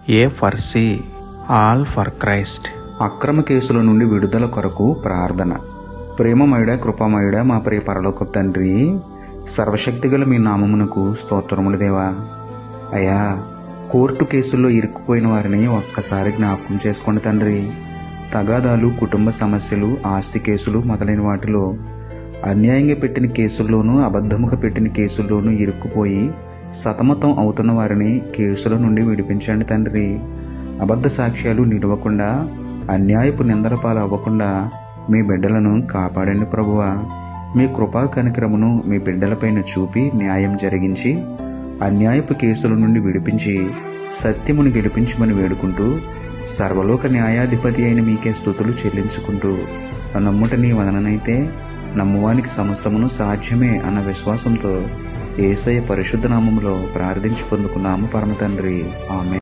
A for C, all for Christ. అక్రమ కేసుల నుండి విడుదల కొరకు ప్రార్థన. ప్రేమమయుడా, కృపామయుడా, మా ప్రియ పరలోక తండ్రి, సర్వశక్తిగల మీ నామమునకు స్తోత్రములు దేవా. అయ్యా, కోర్టు కేసుల్లో ఇరుక్కుపోయిన వారిని ఒక్కసారి జ్ఞాపకం చేసుకోండి తండ్రి. తగాదాలు, కుటుంబ సమస్యలు, ఆస్తి కేసులు మొదలైన వాటిలో అన్యాయంగా పెట్టిన కేసుల్లోనూ, అబద్ధముగా పెట్టిన కేసుల్లోనూ ఇరుక్కుపోయి సతమతం అవుతున్న వారిని కేసుల నుండి విడిపించండి తండ్రి. అబద్ధ సాక్ష్యాలు నిలవకుండా, అన్యాయపు నిందల పాలు అవ్వకుండా మీ బిడ్డలను కాపాడండి ప్రభువా. మీ కృపా కనికరమును మీ బిడ్డలపైన చూపి న్యాయం జరిగించి, అన్యాయపు కేసుల నుండి విడిపించి సత్యమును గెలిపించమని వేడుకుంటూ, సర్వలోక న్యాయాధిపతి అయిన మీకే స్తుతులు చెల్లించుకుంటూ, నమ్ముట నీ వదననైతే నమ్మువానికి సమస్తమును సాధ్యమే అన్న విశ్వాసంతో యేసయ్య పరిశుద్ధ నామములో ప్రార్థించి పొందుకున్నాము పరమ తండ్రి. ఆమేన్.